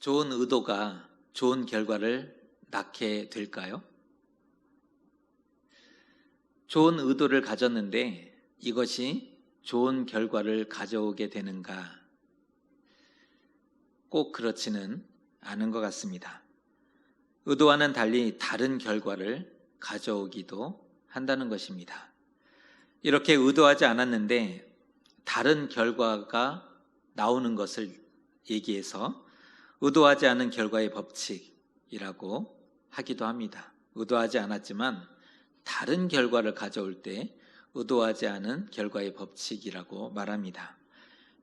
좋은 의도가 좋은 결과를 낳게 될까요? 좋은 의도를 가졌는데 이것이 좋은 결과를 가져오게 되는가? 꼭 그렇지는 않은 것 같습니다. 의도와는 달리 다른 결과를 가져오기도 한다는 것입니다. 이렇게 의도하지 않았는데 다른 결과가 나오는 것을 얘기해서 의도하지 않은 결과의 법칙이라고 하기도 합니다. 의도하지 않았지만 다른 결과를 가져올 때 의도하지 않은 결과의 법칙이라고 말합니다.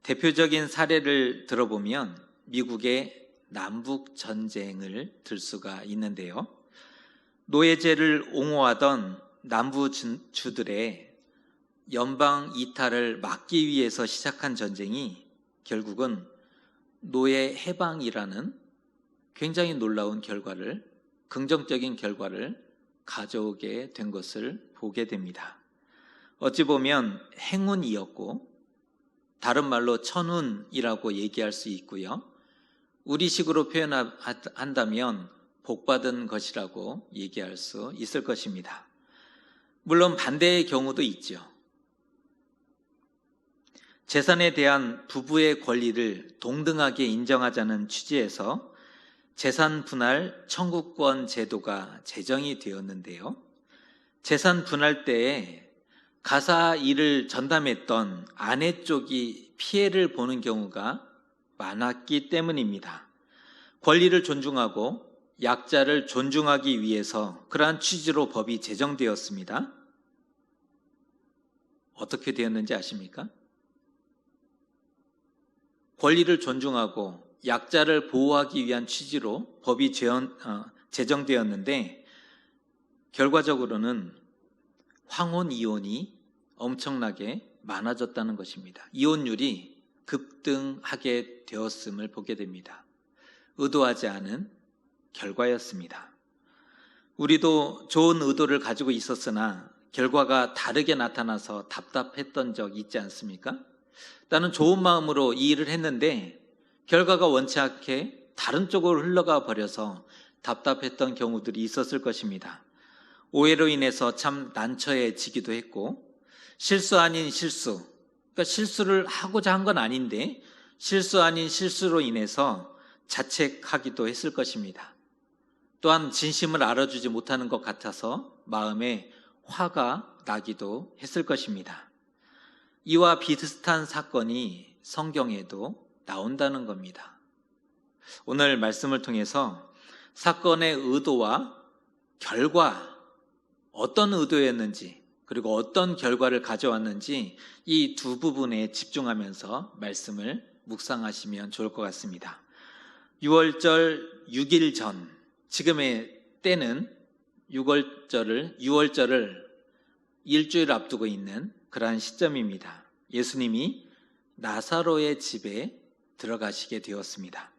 대표적인 사례를 들어보면 미국의 남북 전쟁을 들 수가 있는데요. 노예제를 옹호하던 남부주들의 연방 이탈을 막기 위해서 시작한 전쟁이 결국은 노예 해방이라는 굉장히 놀라운 결과를, 긍정적인 결과를 가져오게 된 것을 보게 됩니다. 어찌 보면 행운이었고 다른 말로 천운이라고 얘기할 수 있고요. 우리식으로 표현한다면 복받은 것이라고 얘기할 수 있을 것입니다. 물론 반대의 경우도 있죠. 재산에 대한 부부의 권리를 동등하게 인정하자는 취지에서 재산 분할 청구권 제도가 제정이 되었는데요. 재산 분할 때에 가사 일을 전담했던 아내 쪽이 피해를 보는 경우가 많았기 때문입니다. 권리를 존중하고 약자를 존중하기 위해서 그러한 취지로 법이 제정되었습니다. 어떻게 되었는지 아십니까? 권리를 존중하고 약자를 보호하기 위한 취지로 법이 제정되었는데 결과적으로는 황혼 이혼이 엄청나게 많아졌다는 것입니다. 이혼율이 급등하게 되었음을 보게 됩니다. 의도하지 않은 결과였습니다. 우리도 좋은 의도를 가지고 있었으나 결과가 다르게 나타나서 답답했던 적 있지 않습니까? 나는 좋은 마음으로 이 일을 했는데 결과가 원치 않게 다른 쪽으로 흘러가 버려서 답답했던 경우들이 있었을 것입니다. 오해로 인해서 참 난처해지기도 했고 실수 아닌 실수, 그러니까 실수를 하고자 한 건 아닌데 실수 아닌 실수로 인해서 자책하기도 했을 것입니다. 또한 진심을 알아주지 못하는 것 같아서 마음에 화가 나기도 했을 것입니다. 이와 비슷한 사건이 성경에도 나온다는 겁니다. 오늘 말씀을 통해서 사건의 의도와 결과, 어떤 의도였는지 그리고 어떤 결과를 가져왔는지 이 두 부분에 집중하면서 말씀을 묵상하시면 좋을 것 같습니다. 6월절 6일 전, 지금의 때는 6월절을 일주일 앞두고 있는 그러한 시점입니다. 예수님이 나사로의 집에 들어가시게 되었습니다.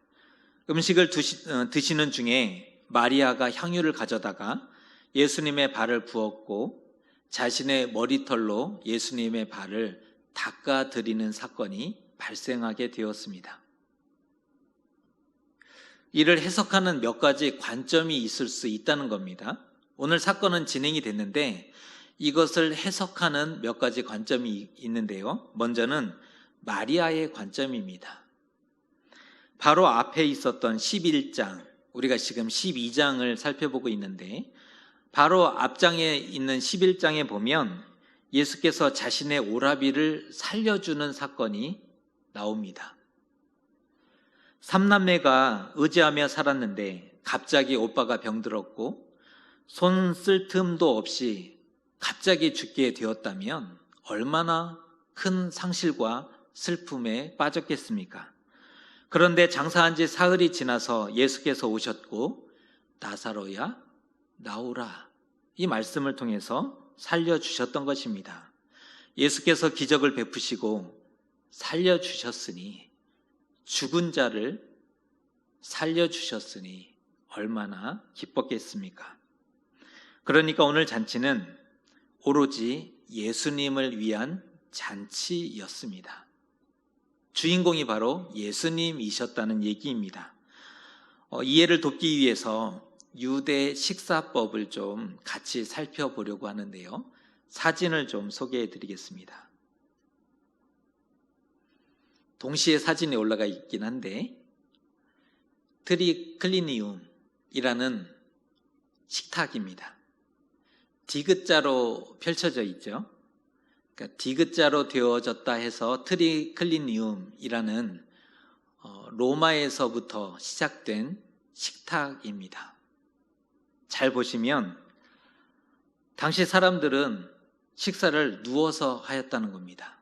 음식을 드시는 중에 마리아가 향유를 가져다가 예수님의 발을 부었고 자신의 머리털로 예수님의 발을 닦아드리는 사건이 발생하게 되었습니다. 이를 해석하는 몇 가지 관점이 있을 수 있다는 겁니다. 오늘 사건은 진행이 됐는데 이것을 해석하는 몇 가지 관점이 있는데요. 먼저는 마리아의 관점입니다. 바로 앞에 있었던 11장, 우리가 지금 12장을 살펴보고 있는데 바로 앞장에 있는 11장에 보면 예수께서 자신의 오라비를 살려주는 사건이 나옵니다. 삼남매가 의지하며 살았는데 갑자기 오빠가 병들었고 손 쓸 틈도 없이 갑자기 죽게 되었다면 얼마나 큰 상실과 슬픔에 빠졌겠습니까? 그런데 장사한 지 사흘이 지나서 예수께서 오셨고 나사로야 나오라, 이 말씀을 통해서 살려주셨던 것입니다. 예수께서 기적을 베푸시고 살려주셨으니, 죽은 자를 살려주셨으니 얼마나 기뻤겠습니까? 그러니까 오늘 잔치는 오로지 예수님을 위한 잔치였습니다. 주인공이 바로 예수님이셨다는 얘기입니다. 이해를 돕기 위해서 유대 식사법을 좀 같이 살펴보려고 하는데요. 사진을 좀 소개해 드리겠습니다. 동시에 사진이 올라가 있긴 한데, 트리클리니움이라는 식탁입니다. 디귿자로 펼쳐져 있죠. 그러니까 디귿자로 되어졌다 해서 트리클리니움이라는 로마에서부터 시작된 식탁입니다. 잘 보시면 당시 사람들은 식사를 누워서 하였다는 겁니다.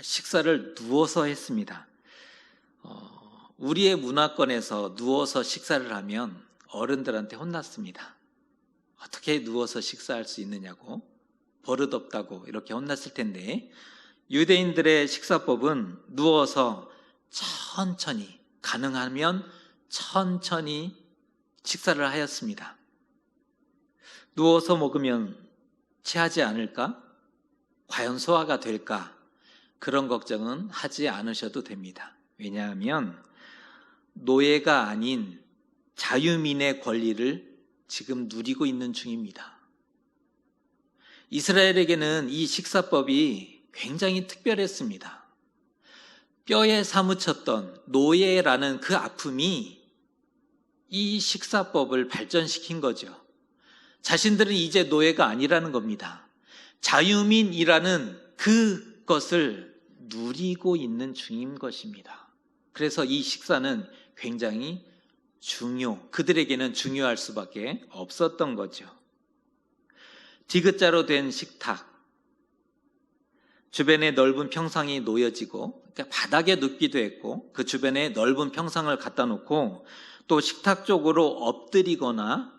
식사를 누워서 했습니다. 우리의 문화권에서 누워서 식사를 하면 어른들한테 혼났습니다. 어떻게 누워서 식사할 수 있느냐고, 버릇없다고 이렇게 혼났을 텐데, 유대인들의 식사법은 누워서 천천히, 가능하면 천천히 식사를 하였습니다. 누워서 먹으면 체하지 않을까? 과연 소화가 될까? 그런 걱정은 하지 않으셔도 됩니다. 왜냐하면 노예가 아닌 자유민의 권리를 지금 누리고 있는 중입니다. 이스라엘에게는 이 식사법이 굉장히 특별했습니다. 뼈에 사무쳤던 노예라는 그 아픔이 이 식사법을 발전시킨 거죠. 자신들은 이제 노예가 아니라는 겁니다. 자유민이라는 그것을 누리고 있는 중인 것입니다. 그래서 이 식사는 굉장히 그들에게는 중요할 수밖에 없었던 거죠. 디귿자로 된 식탁, 주변에 넓은 평상이 놓여지고, 그러니까 바닥에 눕기도 했고, 그 주변에 넓은 평상을 갖다 놓고, 또 식탁 쪽으로 엎드리거나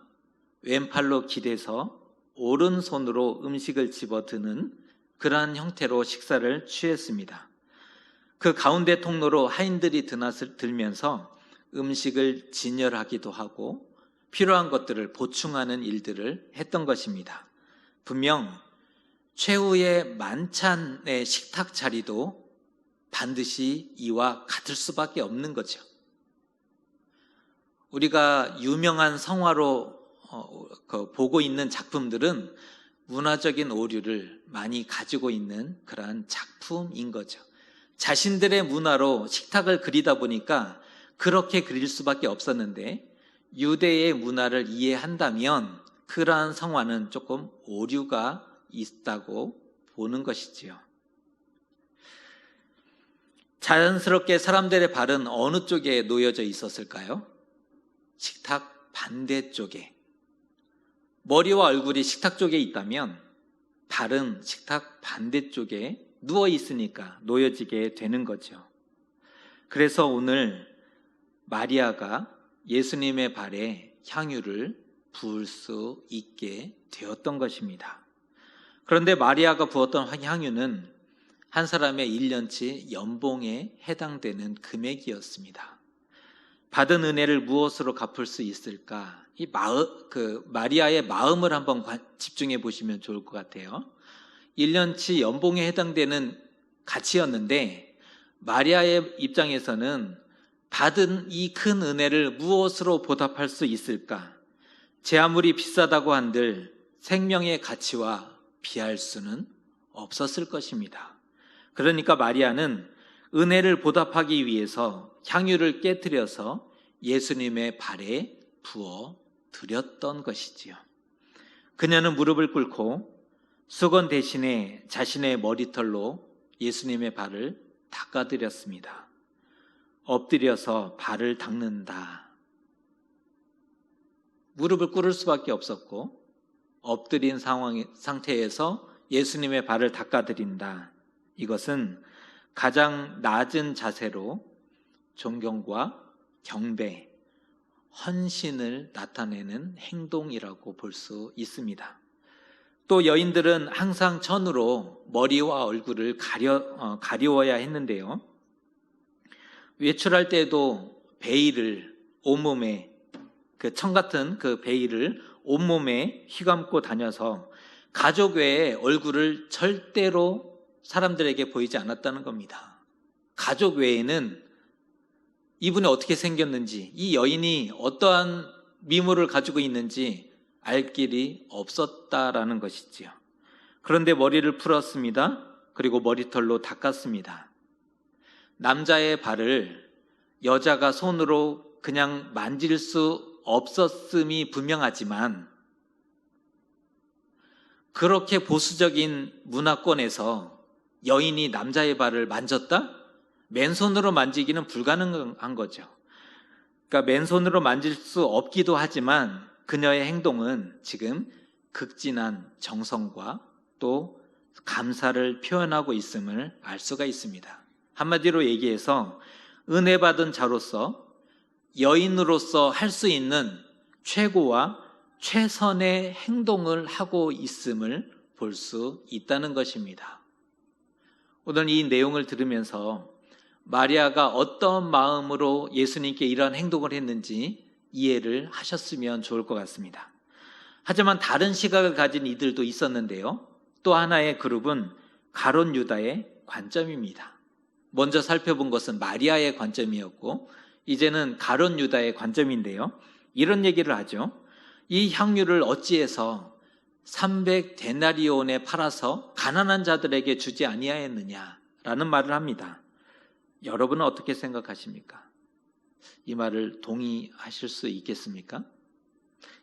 왼팔로 기대서 오른손으로 음식을 집어드는 그러한 형태로 식사를 취했습니다. 그 가운데 통로로 하인들이 들면서 음식을 진열하기도 하고 필요한 것들을 보충하는 일들을 했던 것입니다. 분명 최후의 만찬의 식탁 자리도 반드시 이와 같을 수밖에 없는 거죠. 우리가 유명한 성화로 보고 있는 작품들은 문화적인 오류를 많이 가지고 있는 그러한 작품인 거죠. 자신들의 문화로 식탁을 그리다 보니까 그렇게 그릴 수밖에 없었는데, 유대의 문화를 이해한다면 그러한 성화는 조금 오류가 있다고 보는 것이지요. 자연스럽게 사람들의 발은 어느 쪽에 놓여져 있었을까요? 식탁 반대쪽에. 머리와 얼굴이 식탁 쪽에 있다면 발은 식탁 반대쪽에 누워 있으니까 놓여지게 되는 거죠. 그래서 오늘 마리아가 예수님의 발에 향유를 부을 수 있게 되었던 것입니다. 그런데 마리아가 부었던 향유는 한 사람의 1년치 연봉에 해당되는 금액이었습니다. 받은 은혜를 무엇으로 갚을 수 있을까? 마리아의 마음을 한번 집중해 보시면 좋을 것 같아요. 1년치 연봉에 해당되는 가치였는데, 마리아의 입장에서는 받은 이 큰 은혜를 무엇으로 보답할 수 있을까? 제 아무리 비싸다고 한들 생명의 가치와 비할 수는 없었을 것입니다. 그러니까 마리아는 은혜를 보답하기 위해서 향유를 깨뜨려서 예수님의 발에 부어 드렸던 것이지요. 그녀는 무릎을 꿇고 수건 대신에 자신의 머리털로 예수님의 발을 닦아드렸습니다. 엎드려서 발을 닦는다. 무릎을 꿇을 수밖에 없었고, 엎드린 상태에서 예수님의 발을 닦아드린다. 이것은 가장 낮은 자세로 존경과 경배, 헌신을 나타내는 행동이라고 볼 수 있습니다. 또 여인들은 항상 천으로 머리와 얼굴을 가리워야 했는데요. 외출할 때도 베일을 온몸에, 그 청 같은 그 베일을 온몸에 휘감고 다녀서 가족 외에 얼굴을 절대로 사람들에게 보이지 않았다는 겁니다. 가족 외에는 이분이 어떻게 생겼는지, 이 여인이 어떠한 미모를 가지고 있는지 알 길이 없었다라는 것이지요. 그런데 머리를 풀었습니다. 그리고 머리털로 닦았습니다. 남자의 발을 여자가 손으로 그냥 만질 수 없었음이 분명하지만, 그렇게 보수적인 문화권에서 여인이 남자의 발을 만졌다? 맨손으로 만지기는 불가능한 거죠. 그러니까 맨손으로 만질 수 없기도 하지만 그녀의 행동은 지금 극진한 정성과 또 감사를 표현하고 있음을 알 수가 있습니다. 한마디로 얘기해서 은혜 받은 자로서, 여인으로서 할 수 있는 최고와 최선의 행동을 하고 있음을 볼 수 있다는 것입니다. 오늘 이 내용을 들으면서 마리아가 어떤 마음으로 예수님께 이러한 행동을 했는지 이해를 하셨으면 좋을 것 같습니다. 하지만 다른 시각을 가진 이들도 있었는데요. 또 하나의 그룹은 가룟 유다의 관점입니다. 먼저 살펴본 것은 마리아의 관점이었고, 이제는 가룟 유다의 관점인데요. 이런 얘기를 하죠. 이 향유를 어찌해서 300데나리온에 팔아서 가난한 자들에게 주지 아니하였느냐라는 말을 합니다. 여러분은 어떻게 생각하십니까? 이 말을 동의하실 수 있겠습니까?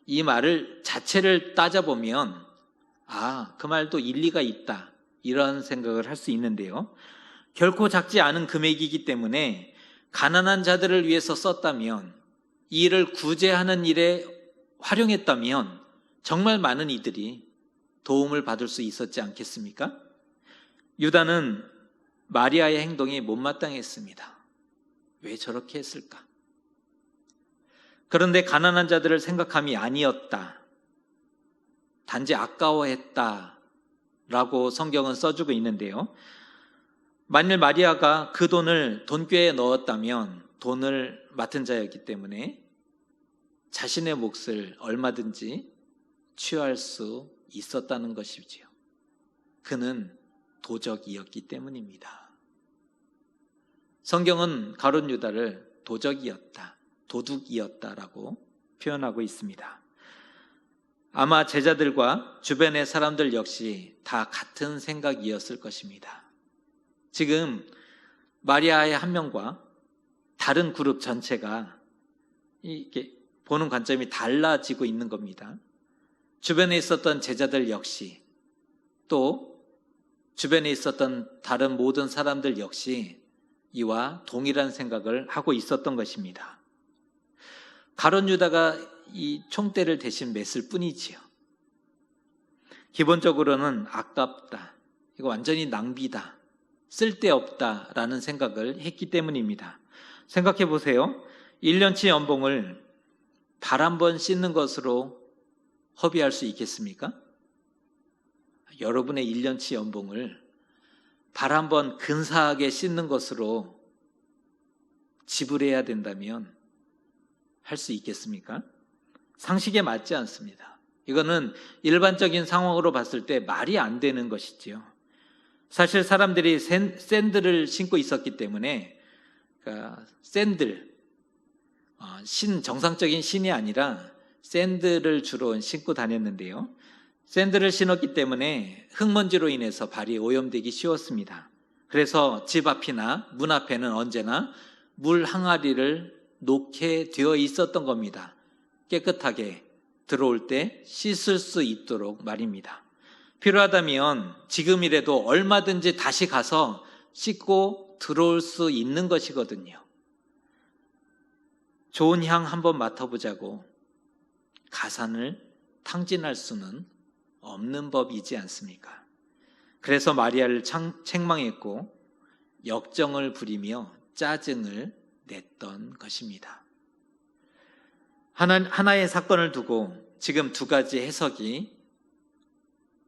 이 말을 자체를 따져보면 그 말도 일리가 있다, 이런 생각을 할 수 있는데요. 결코 작지 않은 금액이기 때문에 가난한 자들을 위해서 썼다면, 이 일을 구제하는 일에 활용했다면 정말 많은 이들이 도움을 받을 수 있었지 않겠습니까? 유다는 마리아의 행동이 못마땅했습니다. 왜 저렇게 했을까? 그런데 가난한 자들을 생각함이 아니었다, 단지 아까워했다 라고 성경은 써주고 있는데요. 만일 마리아가 그 돈을 돈꾀에 넣었다면 돈을 맡은 자였기 때문에 자신의 몫을 얼마든지 취할 수 있었다는 것이지요. 그는 도적이었기 때문입니다. 성경은 가룟 유다를 도적이었다, 도둑이었다라고 표현하고 있습니다. 아마 제자들과 주변의 사람들 역시 다 같은 생각이었을 것입니다. 지금 마리아의 한 명과 다른 그룹 전체가 이렇게 보는 관점이 달라지고 있는 겁니다. 주변에 있었던 제자들 역시, 또 주변에 있었던 다른 모든 사람들 역시 이와 동일한 생각을 하고 있었던 것입니다. 가룟 유다가 이 총대를 대신 맸을 뿐이지요. 기본적으로는 아깝다, 이거 완전히 낭비다, 쓸데없다라는 생각을 했기 때문입니다. 생각해 보세요. 1년치 연봉을 발 한 번 씻는 것으로 허비할 수 있겠습니까? 여러분의 1년치 연봉을 발 한 번 근사하게 씻는 것으로 지불해야 된다면 할 수 있겠습니까? 상식에 맞지 않습니다. 이거는 일반적인 상황으로 봤을 때 말이 안 되는 것이지요. 사실 사람들이 샌들을 신고 있었기 때문에, 그러니까 샌들, 정상적인 신이 아니라 샌들을 주로 신고 다녔는데요. 샌들을 신었기 때문에 흙먼지로 인해서 발이 오염되기 쉬웠습니다. 그래서 집 앞이나 문 앞에는 언제나 물 항아리를 놓게 되어 있었던 겁니다. 깨끗하게 들어올 때 씻을 수 있도록 말입니다. 필요하다면 지금이라도 얼마든지 다시 가서 씻고 들어올 수 있는 것이거든요. 좋은 향 한번 맡아보자고 가산을 탕진할 수는 없는 법이지 않습니까? 그래서 마리아를 책망했고 역정을 부리며 짜증을 냈던 것입니다. 하나의 사건을 두고 지금 두 가지 해석이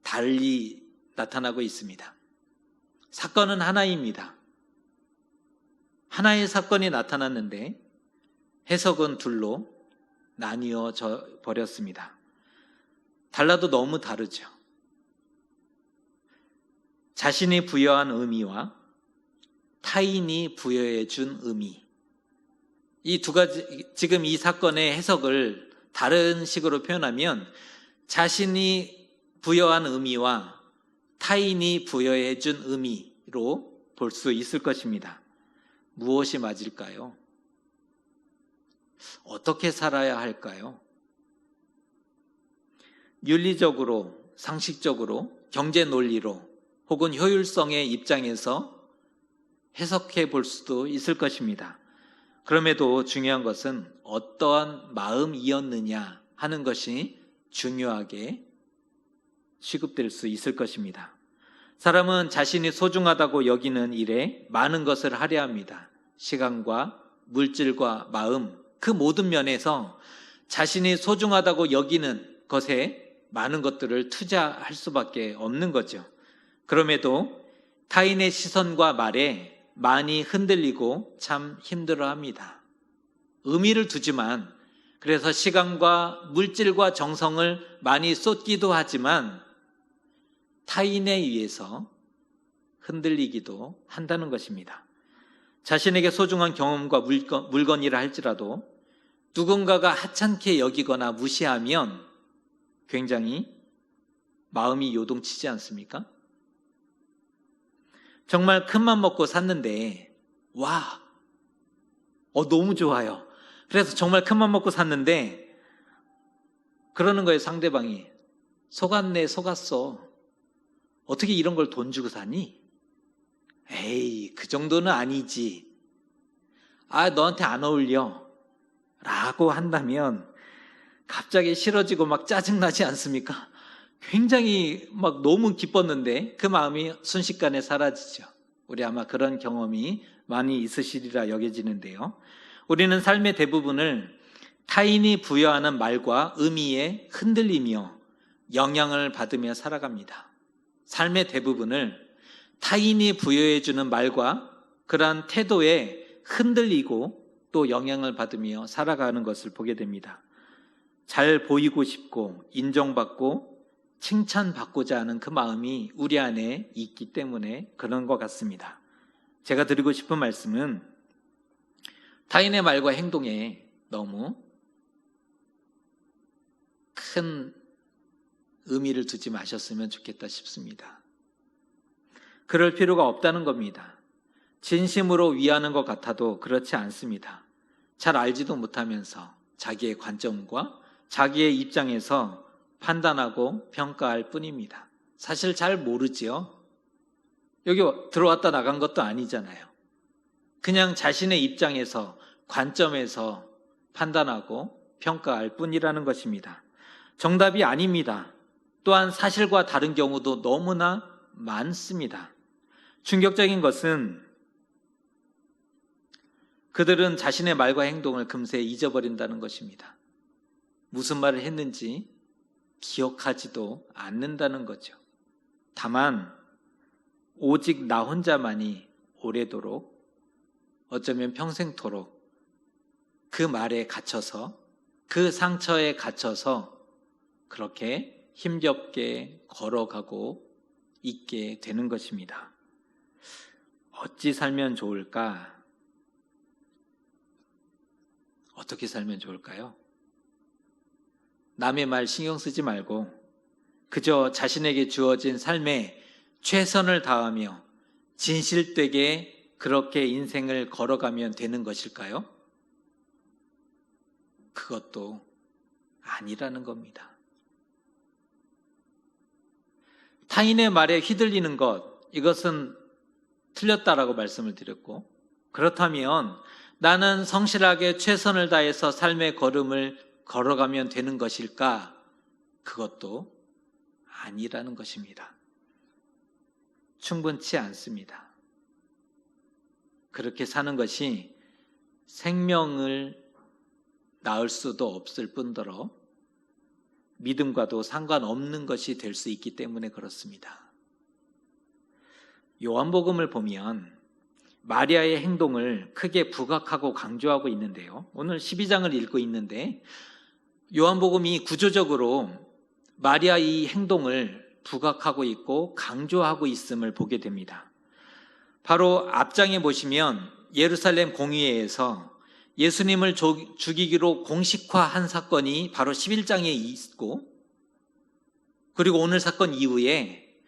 달리 나타나고 있습니다. 사건은 하나입니다. 하나의 사건이 나타났는데 해석은 둘로 나뉘어져 버렸습니다. 달라도 너무 다르죠. 자신이 부여한 의미와 타인이 부여해 준 의미, 이 두 가지, 지금 이 사건의 해석을 다른 식으로 표현하면 자신이 부여한 의미와 타인이 부여해 준 의미로 볼 수 있을 것입니다. 무엇이 맞을까요? 어떻게 살아야 할까요? 윤리적으로, 상식적으로, 경제 논리로 혹은 효율성의 입장에서 해석해 볼 수도 있을 것입니다. 그럼에도 중요한 것은 어떠한 마음이었느냐 하는 것이 중요하게 취급될 수 있을 것입니다. 사람은 자신이 소중하다고 여기는 일에 많은 것을 할애합니다. 시간과 물질과 마음, 그 모든 면에서 자신이 소중하다고 여기는 것에 많은 것들을 투자할 수밖에 없는 거죠. 그럼에도 타인의 시선과 말에 많이 흔들리고 참 힘들어합니다. 의미를 두지만, 그래서 시간과 물질과 정성을 많이 쏟기도 하지만 타인에 의해서 흔들리기도 한다는 것입니다. 자신에게 소중한 경험과 물건이라 할지라도 누군가가 하찮게 여기거나 무시하면 굉장히 마음이 요동치지 않습니까? 정말 큰맘 먹고 샀는데 너무 좋아요. 그래서 정말 큰맘 먹고 샀는데 그러는 거예요. 상대방이 속았네, 속았어. 어떻게 이런 걸 돈 주고 사니? 에이, 그 정도는 아니지. 너한테 안 어울려 라고 한다면 갑자기 싫어지고 막 짜증나지 않습니까? 굉장히 막 너무 기뻤는데 그 마음이 순식간에 사라지죠. 우리 아마 그런 경험이 많이 있으시리라 여겨지는데요. 우리는 삶의 대부분을 타인이 부여하는 말과 의미에 흔들리며 영향을 받으며 살아갑니다. 삶의 대부분을 타인이 부여해주는 말과 그러한 태도에 흔들리고 또 영향을 받으며 살아가는 것을 보게 됩니다. 잘 보이고 싶고 인정받고 칭찬받고자 하는 그 마음이 우리 안에 있기 때문에 그런 것 같습니다. 제가 드리고 싶은 말씀은 타인의 말과 행동에 너무 큰 의미를 두지 마셨으면 좋겠다 싶습니다. 그럴 필요가 없다는 겁니다. 진심으로 위하는 것 같아도 그렇지 않습니다. 잘 알지도 못하면서 자기의 관점과 자기의 입장에서 판단하고 평가할 뿐입니다. 사실 잘 모르지요. 여기 들어왔다 나간 것도 아니잖아요. 그냥 자신의 입장에서 관점에서 판단하고 평가할 뿐이라는 것입니다. 정답이 아닙니다. 또한 사실과 다른 경우도 너무나 많습니다. 충격적인 것은 그들은 자신의 말과 행동을 금세 잊어버린다는 것입니다. 무슨 말을 했는지 기억하지도 않는다는 거죠. 다만 오직 나 혼자만이 오래도록, 어쩌면 평생토록 그 말에 갇혀서, 그 상처에 갇혀서 그렇게 힘겹게 걸어가고 있게 되는 것입니다. 어찌 살면 좋을까? 어떻게 살면 좋을까요? 남의 말 신경 쓰지 말고 그저 자신에게 주어진 삶에 최선을 다하며 진실되게 그렇게 인생을 걸어가면 되는 것일까요? 그것도 아니라는 겁니다. 타인의 말에 휘둘리는 것, 이것은 틀렸다라고 말씀을 드렸고, 그렇다면 나는 성실하게 최선을 다해서 삶의 걸음을 걸어가면 되는 것일까? 그것도 아니라는 것입니다. 충분치 않습니다. 그렇게 사는 것이 생명을 낳을 수도 없을 뿐더러 믿음과도 상관없는 것이 될 수 있기 때문에 그렇습니다. 요한복음을 보면 마리아의 행동을 크게 부각하고 강조하고 있는데요. 오늘 12장을 읽고 있는데 요한복음이 구조적으로 마리아의 행동을 부각하고 있고 강조하고 있음을 보게 됩니다. 바로 앞장에 보시면 예루살렘 공의회에서 예수님을 죽이기로 공식화한 사건이 바로 11장에 있고, 그리고 오늘 사건 이후에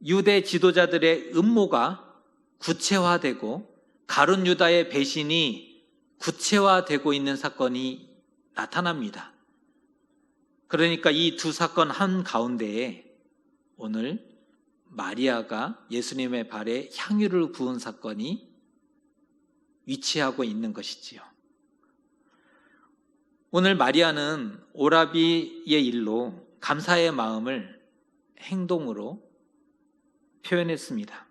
유대 지도자들의 음모가 구체화되고 가룟 유다의 배신이 구체화되고 있는 사건이 나타납니다. 그러니까 이 두 사건 한가운데에 오늘 마리아가 예수님의 발에 향유를 부은 사건이 위치하고 있는 것이지요. 오늘 마리아는 오라비의 일로 감사의 마음을 행동으로 표현했습니다.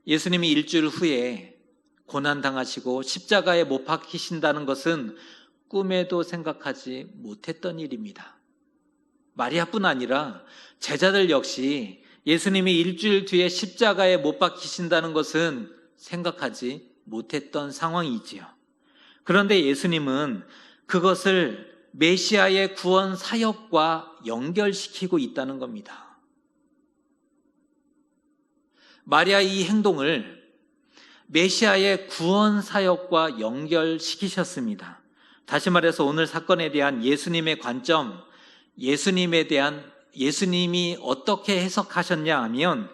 예수님이 일주일 후에 고난당하시고 십자가에 못 박히신다는 것은 꿈에도 생각하지 못했던 일입니다. 마리아뿐 아니라 제자들 역시 예수님이 일주일 뒤에 십자가에 못 박히신다는 것은 생각하지 못했던 상황이지요. 그런데 예수님은 그것을 메시아의 구원 사역과 연결시키고 있다는 겁니다. 마리아의 이 행동을 메시아의 구원 사역과 연결시키셨습니다. 다시 말해서 오늘 사건에 대한 예수님의 관점, 예수님이 어떻게 해석하셨냐 하면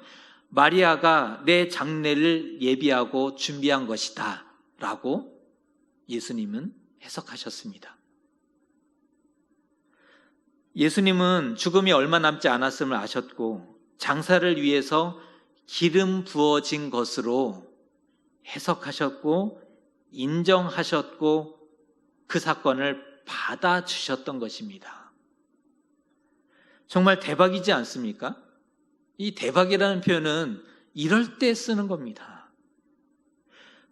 마리아가 내 장례를 예비하고 준비한 것이다 라고 예수님은 해석하셨습니다. 예수님은 죽음이 얼마 남지 않았음을 아셨고 장사를 위해서 기름 부어진 것으로 해석하셨고 인정하셨고 그 사건을 받아주셨던 것입니다. 정말 대박이지 않습니까? 이 대박이라는 표현은 이럴 때 쓰는 겁니다.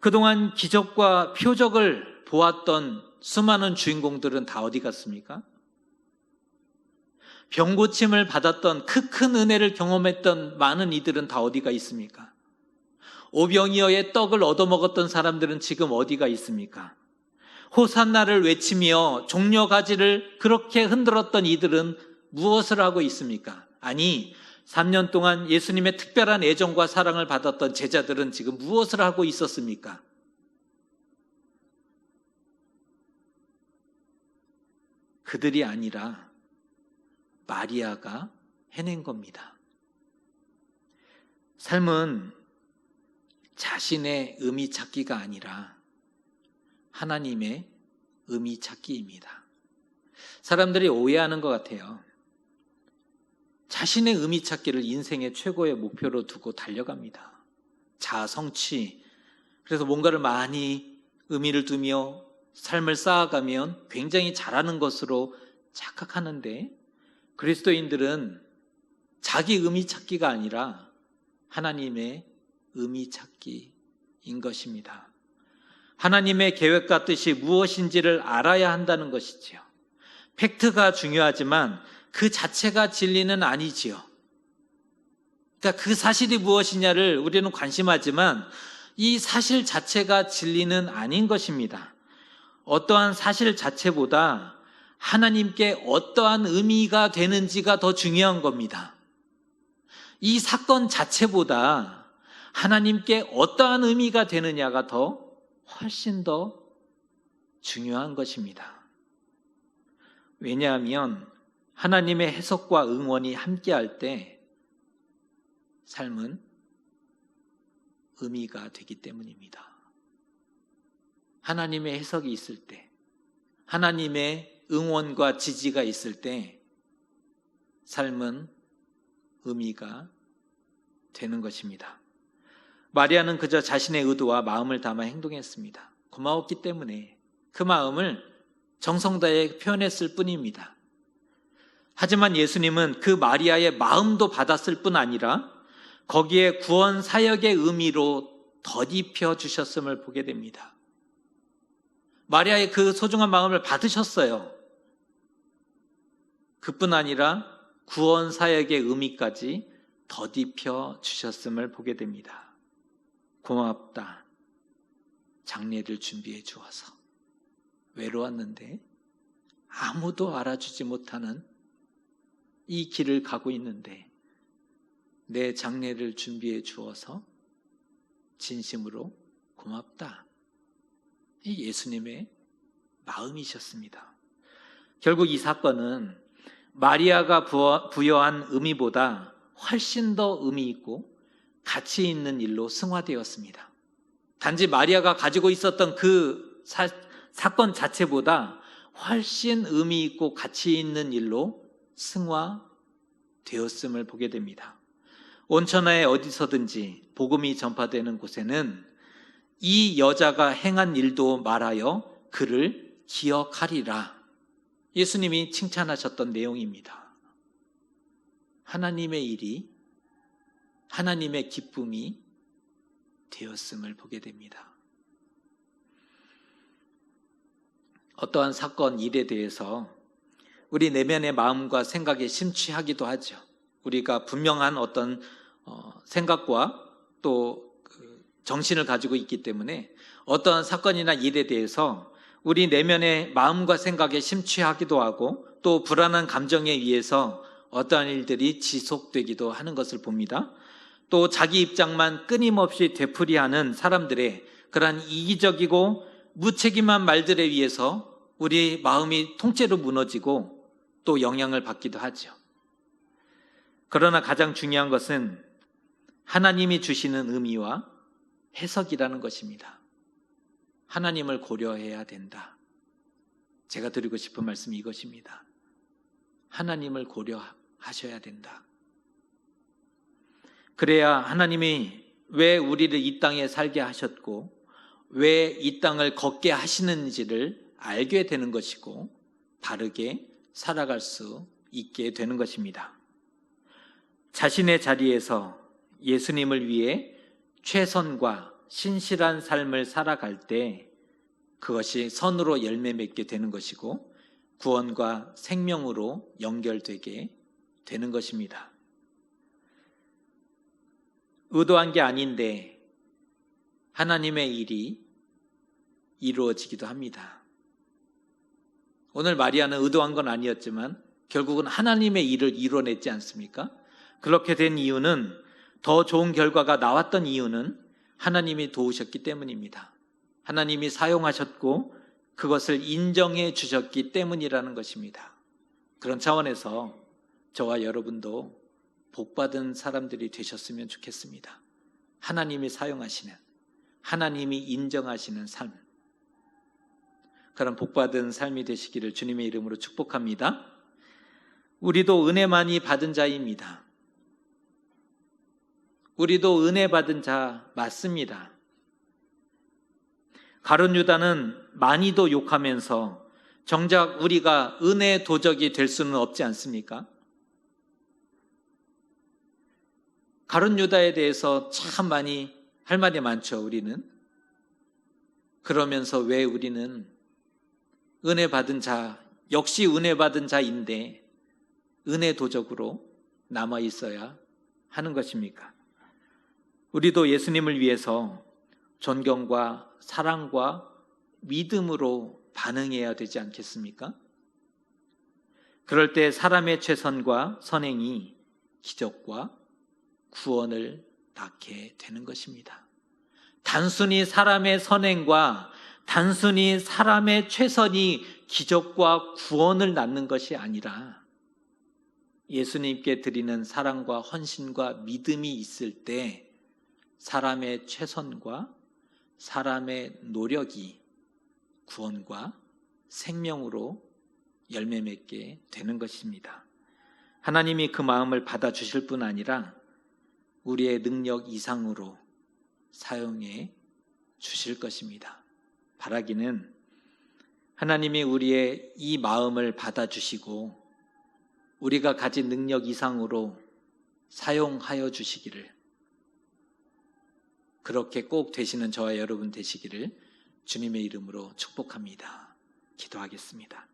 그동안 기적과 표적을 보았던 수많은 주인공들은 다 어디 갔습니까? 병 고침을 받았던 그 큰 은혜를 경험했던 많은 이들은 다 어디가 있습니까? 오병이어의 떡을 얻어먹었던 사람들은 지금 어디가 있습니까? 호산나를 외치며 종려가지를 그렇게 흔들었던 이들은 무엇을 하고 있습니까? 아니, 3년 동안 예수님의 특별한 애정과 사랑을 받았던 제자들은 지금 무엇을 하고 있었습니까? 그들이 아니라 마리아가 해낸 겁니다. 삶은 자신의 의미 찾기가 아니라 하나님의 의미 찾기입니다. 사람들이 오해하는 것 같아요. 자신의 의미 찾기를 인생의 최고의 목표로 두고 달려갑니다. 자아 성취, 그래서 뭔가를 많이 의미를 두며 삶을 쌓아가면 굉장히 잘하는 것으로 착각하는데, 그리스도인들은 자기 의미 찾기가 아니라 하나님의 의미 찾기인 것입니다. 하나님의 계획과 뜻이 무엇인지를 알아야 한다는 것이지요. 팩트가 중요하지만 그 자체가 진리는 아니지요. 그러니까 그 사실이 무엇이냐를 우리는 관심하지만 이 사실 자체가 진리는 아닌 것입니다. 어떠한 사실 자체보다 하나님께 어떠한 의미가 되는지가 더 중요한 겁니다. 이 사건 자체보다 하나님께 어떠한 의미가 되느냐가 훨씬 더 중요한 것입니다. 왜냐하면 하나님의 해석과 응원이 함께할 때 삶은 의미가 되기 때문입니다. 하나님의 해석이 있을 때, 하나님의 응원과 지지가 있을 때 삶은 의미가 되는 것입니다. 마리아는 그저 자신의 의도와 마음을 담아 행동했습니다. 고마웠기 때문에 그 마음을 정성 다해 표현했을 뿐입니다. 하지만 예수님은 그 마리아의 마음도 받았을 뿐 아니라 거기에 구원 사역의 의미로 덧입혀 주셨음을 보게 됩니다. 마리아의 그 소중한 마음을 받으셨어요. 그뿐 아니라 구원 사역의 의미까지 덧입혀 주셨음을 보게 됩니다. 고맙다. 장례를 준비해 주어서. 외로웠는데 아무도 알아주지 못하는 이 길을 가고 있는데 내 장례를 준비해 주어서 진심으로 고맙다. 이 예수님의 마음이셨습니다. 결국 이 사건은 마리아가 부여한 의미보다 훨씬 더 의미 있고 가치 있는 일로 승화되었습니다. 단지 마리아가 가지고 있었던 그 사건 자체보다 훨씬 의미 있고 가치 있는 일로 승화되었음을 보게 됩니다. 온 천하에 어디서든지 복음이 전파되는 곳에는 이 여자가 행한 일도 말하여 그를 기억하리라. 예수님이 칭찬하셨던 내용입니다. 하나님의 일이, 하나님의 기쁨이 되었음을 보게 됩니다. 어떠한 사건, 일에 대해서 우리 내면의 마음과 생각에 심취하기도 하죠. 우리가 분명한 어떤 생각과 또 정신을 가지고 있기 때문에 어떠한 사건이나 일에 대해서 우리 내면의 마음과 생각에 심취하기도 하고 또 불안한 감정에 의해서 어떠한 일들이 지속되기도 하는 것을 봅니다. 또 자기 입장만 끊임없이 되풀이하는 사람들의 그러한 이기적이고 무책임한 말들에 의해서 우리 마음이 통째로 무너지고 또 영향을 받기도 하죠. 그러나 가장 중요한 것은 하나님이 주시는 의미와 해석이라는 것입니다. 하나님을 고려해야 된다. 제가 드리고 싶은 말씀이 이것입니다. 하나님을 고려하셔야 된다. 그래야 하나님이 왜 우리를 이 땅에 살게 하셨고 왜 이 땅을 걷게 하시는지를 알게 되는 것이고 바르게 살아갈 수 있게 되는 것입니다. 자신의 자리에서 예수님을 위해 최선과 신실한 삶을 살아갈 때 그것이 선으로 열매 맺게 되는 것이고 구원과 생명으로 연결되게 되는 것입니다. 의도한 게 아닌데 하나님의 일이 이루어지기도 합니다. 오늘 마리아는 의도한 건 아니었지만 결국은 하나님의 일을 이뤄냈지 않습니까? 그렇게 된 이유는, 더 좋은 결과가 나왔던 이유는 하나님이 도우셨기 때문입니다. 하나님이 사용하셨고 그것을 인정해 주셨기 때문이라는 것입니다. 그런 차원에서 저와 여러분도 복받은 사람들이 되셨으면 좋겠습니다. 하나님이 사용하시는, 하나님이 인정하시는 삶, 그런 복받은 삶이 되시기를 주님의 이름으로 축복합니다. 우리도 은혜 많이 받은 자입니다. 우리도 은혜 받은 자 맞습니다. 가룟 유다는 많이도 욕하면서 정작 우리가 은혜 도적이 될 수는 없지 않습니까? 가룟 유다에 대해서 참 많이 할 말이 많죠, 우리는. 그러면서 왜 우리는 은혜 받은 자, 역시 은혜 받은 자인데 은혜 도적으로 남아 있어야 하는 것입니까? 우리도 예수님을 위해서 존경과 사랑과 믿음으로 반응해야 되지 않겠습니까? 그럴 때 사람의 최선과 선행이 기적과 구원을 낳게 되는 것입니다. 단순히 사람의 선행과 단순히 사람의 최선이 기적과 구원을 낳는 것이 아니라 예수님께 드리는 사랑과 헌신과 믿음이 있을 때 사람의 최선과 사람의 노력이 구원과 생명으로 열매 맺게 되는 것입니다. 하나님이 그 마음을 받아주실 뿐 아니라 우리의 능력 이상으로 사용해 주실 것입니다. 바라기는 하나님이 우리의 이 마음을 받아주시고 우리가 가진 능력 이상으로 사용하여 주시기를, 그렇게 꼭 되시는 저와 여러분 되시기를 주님의 이름으로 축복합니다. 기도하겠습니다.